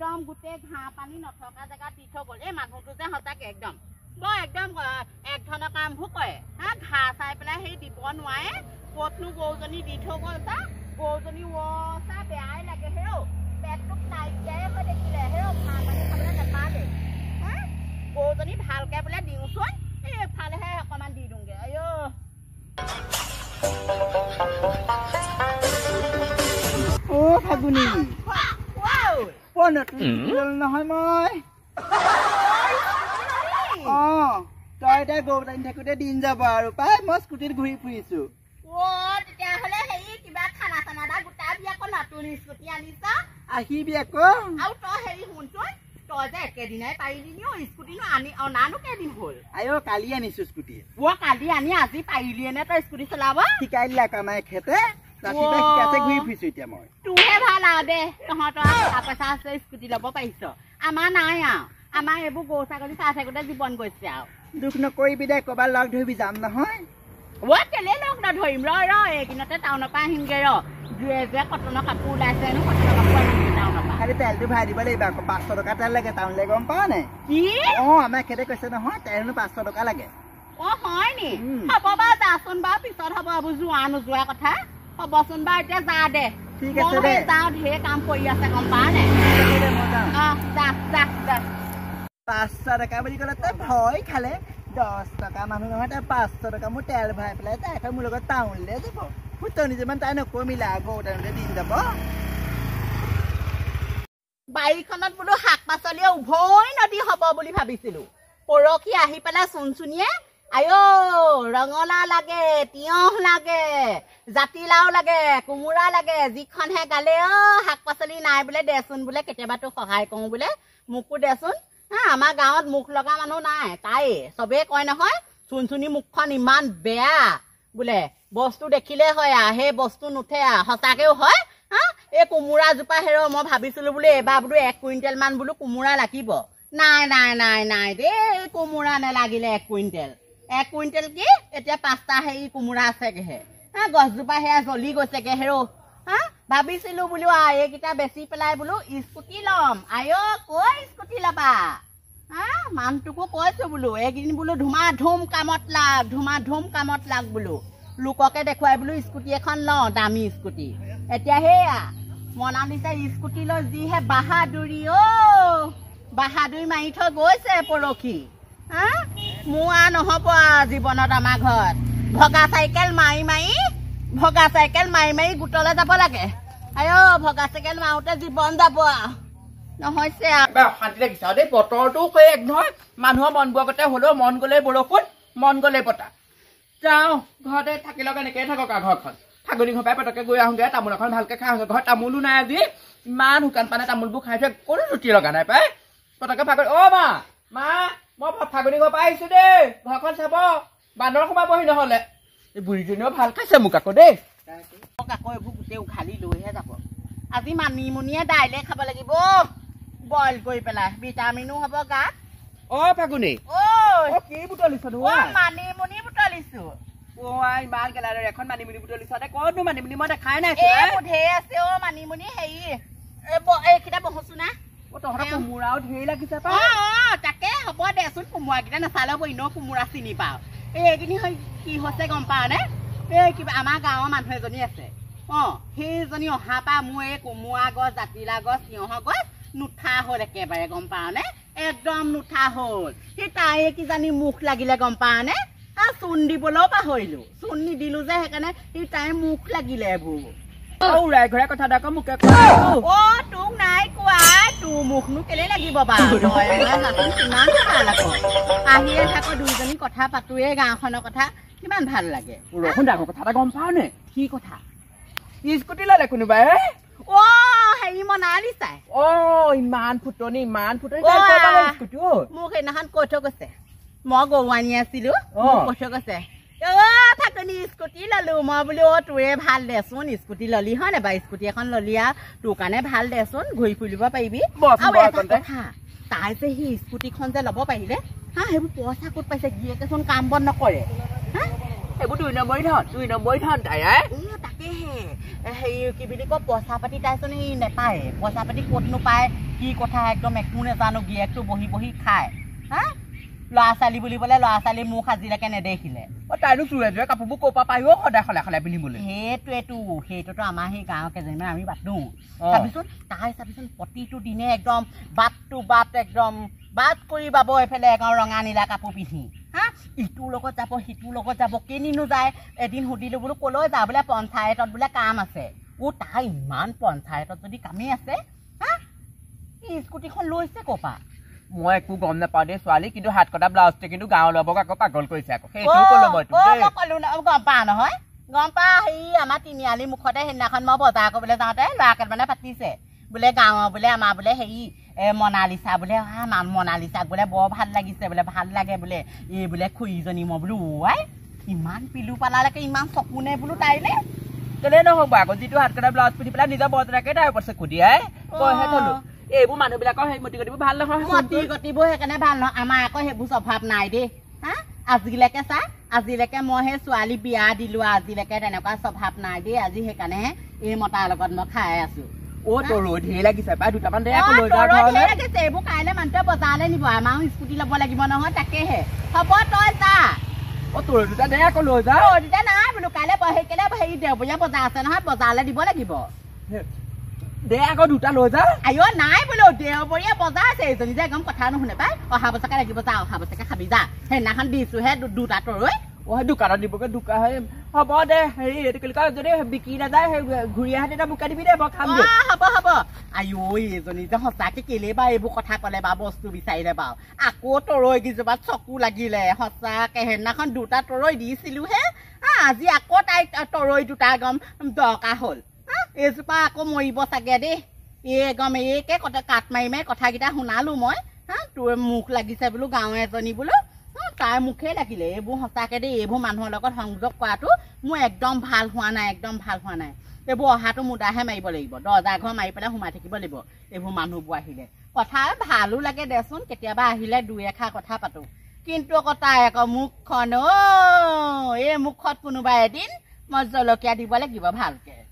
একদম গোটে ঘাঁহ পানী নথকা জেগাত দি থৈ গ'ল এই মানুহটো যে সঁচাকে একদম বৰ একদম এক ধৰণৰ কামবোৰ কৰে হা ঘাঁহ চাই পেলাই সেই দিব নোৱাৰে ক'তনো গৰুজনী দি থৈ গ'ল চা গৰুজনী চা বেয়াই লাগে হেও পেটটোক নাইকিয়াই হৈ দেখিলে হেও ঘাঁহ পানী খাবলৈ নাপালে হা গৰুজনী ভালকে বোলে দিওঁচোন এইফালেহে অকণমান দি দিওঁগে আইঅ ও ফাগুনি নহয় মই তই এতিয়া গৰু টানি থাকোঁতে দিন যাব আৰু পাই মই স্কুটিত ঘূৰি ফুৰিছো তেতিয়াহ'লে হেৰি কিবা খানা চানা এটা গোটাবি আকৌ নতুন স্কুটি আনিছ আহিবি আকৌ আৰু তই হেৰি শুনচোন তই যে একেদিনাই পাৰিলি নি স্কুটিনো আনি অনানো কেইদিন হ'ল আইঅ কালি আনিছো স্কুটি কালি আনি আজি পাৰিলিয়ে নে তই স্কুটি চলাব শিকাই দিলে কামাই খেতে ৰাতিপুৱা শিকাইছে ঘূৰি ফুৰিছো এতিয়া মই তোৰহে ভাল আৰু দে তহঁতৰ টকা পইচা আছে স্কুটি ল'ব পাৰিছ আমাৰ নাই আৰু আমাৰ এইবোৰ গৰু ছাগলী চাই থাকোঁতে জীৱন গৈছে আৰু দুখ নকৰিবি দে ক'ৰবাত লগ ধৰিবি যাম নহয় কেলে লগ নধৰিম এইদিনতে টাউনৰ পৰা আহিমগে যে কটনৰ কাপোৰ ওলাইছে কটনৰ কাপোৰ আহিমগে টাউনৰ পৰা খালি তেলটো ভৰাই দিব লাগিব আকৌ 500 টকা তেল লাগে টাউনলৈ গম পাৱ নাই কি আমাৰ খেতে কৈছে নহয় তেলনো 500 টকা লাগে হয় নি হ'ব বাৰু যাচোন বাৰু পিছত হ'ব এইবোৰ যোৱা নোযোৱা কথা হ'বচোন বাৰু এতিয়া যা দে ঠিক আছে দে যাওঁ ঢেৰ কাম কৰি আছে গম পাৱ নাই যা 500 টকা বুলি ক'লে তই ভয় খালে 10 টকা মানুহ নহয় তাই 500 টকা মোৰ তেল ভৰাই পেলাই তাই এখন মোৰ লগত টাউনলৈ যাব ফুটনি যিমান তাই নকমিলা আকৌ টাউনলৈ দিন যাব বাৰীখনত বোলো শাক পাচলিয়ে উভৈ নদী হ'ব বুলি ভাবিছিলো পৰহি আহি পেলাই চুনচুনিয়ে আইঅ ৰঙালাও লাগে তিয়ঁহ লাগে জাতিলাও লাগে কোমোৰা লাগে যিখনহে গালে শাক পাচলি নাই বোলে দেচোন বোলে কেতিয়াবা তোক সহায় কৰোঁ বোলে মোকো দেচোন আমাৰ গাঁৱত মুখ লগা মানুহ নাই তাই চবেই কয় নহয় চুনচুনি মুখখন ইমান বেয়া বোলে বস্তু দেখিলে হয় সেই বস্তু নুঠে সঁচাকেও হয় এই কোমোৰা জোপা হেৰ মই ভাবিছিলো বোলে এবাৰ বোলো 1 কুইণ্টেল মান বোলো কোমোৰা লাগিব নাই নাই নাই নাই দেই কোমোৰা নেলাগিলে 1 কুইণ্টেল 1 কুইণ্টেল কি এতিয়া 5টা হেৰি কোমোৰা আছেগেহে গছজোপা সেয়া জ্বলি গৈছেগে হেৰ ভাবিছিলো বোলো এইকেইটা বেচি পেলাই বোলো স্কুটি ল'ম আইঅ কৈ স্কুটি ল'বা মানুহটোকো কৈছো বোলো এইকেইদিন বোলো ধুমাধুম কামত লাগ বোলো লোককে দেখুৱাই বোলো স্কুটি এখন লওঁ দামী স্কুটি এতিয়া সেয়া মনালিছে স্কুটি লৈ যিহে বাহাদুৰি বাহাদুৰি মাৰি থৈ গৈছে পৰহি মোৰ নহ'ব জীৱনত আমাৰ ঘৰত ভগা চাইকেল মাৰি গোটলৈ যাব লাগে আইঅ ভগা চাইকেল মাৰোঁতে জীৱন যাব নহৈছে অশান্তি লাগিছে দেই বতৰটো কৈ এক নহয় মানুহৰ মন বোৱাগতে হ'লেও মন গ'লে বৰষুণ মন গ'লে বতাহ যাওঁ ঘৰতে থাকি লগ এনেকৈ থাকক আৰু ঘৰখন ফাগুনি ঘৰ পৰাই পটককৈ গৈ আহোঁগৈ তামোল এখন ভালকৈ খাওঁ ঘৰত তামোলো নাই আজি ইমান শুকান পানে তামোলবোৰ খাই থৈ কোনো জুতি লগা নাই পাই পটককৈ ফাগুনি মা মই ফাগুনি ঘৰ পৰা আহিছোঁ দেই ঘৰখন চাব বান্দৰ সোমাবহি নহ'লে এই বুঢ়ীজনীও ভাল খাইছে মোক আকৌ দেই আকৌ এইবোৰ গোটেই উঘালি লৈহে যাব আজি মানিমুনিয়ে দাইলে খাব লাগিব বইল কৰি পেলাই ভিটামিনো হ'ব গাত ফাগুনি কি বুটলিছ মানিমুনি বুটলিছো ইমান গেলাৰে এখন মানিমুনি বুটলিছ ক'তনো মানিমুনি মই দেখাই নাই ঢেৰ আছে মানিমুনি হেৰি এইকেইটা বহোছো না তহঁতৰ কোমোৰাও ঢেৰ লাগিছে তাকে হ'ব দেচোন কোমোৰাকেইটা নাচালে হ'ব এনেও কোমোৰা চিনি পাওঁ এইখিনি কি হৈছে গম পাৱ নে কিবা আমাৰ গাঁৱৰ মানুহ এজনী আছে সেইজনী অহাৰ পৰা মোৰ এই কোমোৰা গছ জাতিলাও গছ তিয়ঁহৰ গছ নুঠা হ'ল একেবাৰে গম পাৱ নে একদম নুঠা হ'ল সেই তাই কিজানি মুখ লাগিলে গম পাৱ নে চূণ দিবলৈও পাহৰিলো চূণ নিদিলো যে সেইকাৰণে সেই তাই মুখ লাগিলে এইবোৰ উৰাই ঘূৰাই কথা এটা মোকে তোক নাই কোৱা তোৰ মুখনো কেলে লাগিব বাৰু কিমান ভাল আকৌ আহিয়ে থাকো দুইজনী কথা পাতোৱে গাঁওখনৰ কথা কিমান ভাল লাগে ৰচোন ডাঙৰ কথা এটা গম পাৱ নে কি কথা স্কুটি ল'লে কোনোবাই হেৰি মনালি চাই ইমান ফুটনি মোক সেইদিনাখন কৈ থৈ গৈছে মই গৰু আনি আছিলো কৈ থৈ গৈছে থাকনি স্কুটি ললো মই বোলো তোৰে ভাল দেচোন স্কুটি ললি হয় নে বা স্কুটি এখন ললি তোৰ কাৰণে ভাল দেচোন ঘূৰি ফুৰিব পাৰিবি তাই যে সি স্কুটিখন যে ল'ব পাৰিলে সেইবোৰ পইচা ক'ত পাইছে গিয়েকেচোন কাম বন নকৰে সেইবোৰ 2 নম্বৰী ধন তাই তাকে তাকেহে হেৰি কি বুলি কয় পইচা পাতি তাইচোন সি নেপায় পইচা পাতি ক'তনো পায় কি কথা একদম একো নেজানো গিৰিয়েকটো বহি বহি খায় হা ল'ৰা ছোৱালী বুলিবলৈ ল'ৰা ছোৱালী মোক আজিলৈকে নেদেখিলে তাইনো চুৰে চুৰে কাপোৰবোৰ ক'ৰ পৰা পায়ো সদায় সলাই পিন্ধিবলৈ সেইটোতো আমাৰ সেই গাঁৱৰ কেইজনীমান আমি বাদ দিওঁ চাবিচোন তাই চাবিচোন প্ৰতিটো দিনে একদম বাটটো বাট একদম বাট কৰি বাব এইফালে একদম ৰঙা নীলা কাপোৰ পিন্ধি হা ইটোৰ লগত যাব সিটোৰ লগত যাব কেনিনো যায় এদিন সুধিলোঁ বোলো ক'লৈ যা বোলে পঞ্চায়তত বোলে কাম আছে তাই ইমান পঞ্চায়তত যদি কামেই আছে হা স্কুটিখন লৈছে ক'ৰ পৰা মই একো গম নাপাওঁ দেই ছোৱালী কিন্তু হাত কটা ব্লাউজটো কিন্তু গাঁৱৰ ল'বক আকৌ পাগল কৰিছে আকৌ সেইটো ক'লো মই ক'লো গম পা নহয় গম পা হেৰি আমাৰ তিনিআলি মুখতে সেইদিনাখন মই বজাৰ কৰিবলৈ যাওঁতে ল'ৰা কেইটামানে পাতিছে বোলে গাঁৱৰ বোলে আমাৰ বোলে হেৰি মনালিচা বোলে মনালিচাক বোলে বৰ ভাল লাগিছে বোলে ভাল লাগে বোলে এই বোলে খুৰীজনী মই বোলো আই ইমান পিলু পালালৈকে ইমান চকু নে বোলো তাইলে কেলে নহ'ব আকৌ যিটো হাত কটা ব্লাউজ পিন্ধি পেলাই নিজৰ বৰজনাকে তাইৰ ওপৰত চকুদিয়াই কৈহে থলো এইবোৰ মানুহবিলাকৰ সেই মতি গতিবোৰ ভাল নহয় মতি গতিবোৰ সেইকাৰণে ভাল নহয় আমাৰ আকৌ সেইবোৰ স্বভাৱ নাই দেই হা আজিলৈকে চা আজিলৈকে মই সেই ছোৱালী বিয়া দিলো আজিলৈকে তেনেকুৱা স্বভাৱ নাই দেই আজি সেইকাৰণেহে এই মতাৰ লগত মই খাই আছো তৰৈ ঢেৰ লাগিছে পাই দুটামান দে আকৌ লৈ যা লাগিছে এইবোৰ কাইলৈ মানুহটোৱে বজাৰলৈ নিব আমাৰো স্কুটি ল'ব লাগিব নহয় তাকেহে হ'ব তই যা তৰৈ দুটা দে আকৌ লৈ যা দুটা নাই বোলো কাইলৈ সেইকাৰণে হেৰি দেওবৰীয়া বজাৰ আছে নহয় বজাৰলৈ দিব লাগিব দে আকৌ দুটা লৈ যা আইঅ নাই বোলো দেওবৰীয়া বজাৰ আছে এইজনী যে একদম কথা নুশুনে পাই অহা বছৰকে লাগিব যা অহা বছৰকে খাবি যা সেইদিনাখন দিছোহে দুটা তৰৈ দোকানত দিবগে দোকান হ'ব দে হেৰি এইটো কি কয় যদি বিক্ৰী নাযায় সেই ঘূৰি আহে তেতিয়া বোকা দিবি দে মই খাম দে হ'ব আইঅ এইজনী যে সঁচাকে কেলে বা এইবোৰ কথা ক'লে বা বস্তু বিচাৰিলে বাৰু আকৌ তৰৈ কেইজোপাত চকু লাগিলে সঁচাকে সেইদিনাখন দুটা তৰৈ দিছিলো হে আজি আকৌ তাইক তৰৈ দুটা একদম দৰকাৰ হ'ল এইজোপা আকৌ মৰিব চাগে দেই একদম এইকে কাট মাৰি মাৰি কথাকেইটা শুনালো মই তোৰ মুখ লাগিছে বোলো গাঁৱৰ এজনী বোলো তাইৰ মুখে লাগিলে এইবোৰ সঁচাকে দেই এইবোৰ মানুহৰ লগত সংযোগ কৰাটো মোৰ একদম ভাল হোৱা নাই এইবোৰ অহাটো মুদাহে মাৰিব লাগিব দৰ্জা ঘৰ মাৰি পেলাই সোমাই থাকিব লাগিব এইবোৰ মানুহবোৰ আহিলে কথা ভালো লাগে দেচোন কেতিয়াবা আহিলে দুই এষাৰ কথা পাতো কিন্তু আকৌ তাই আকৌ মুখখন এই মুখত কোনোবা এদিন মই জলকীয়া দিব লাগিব ভালকে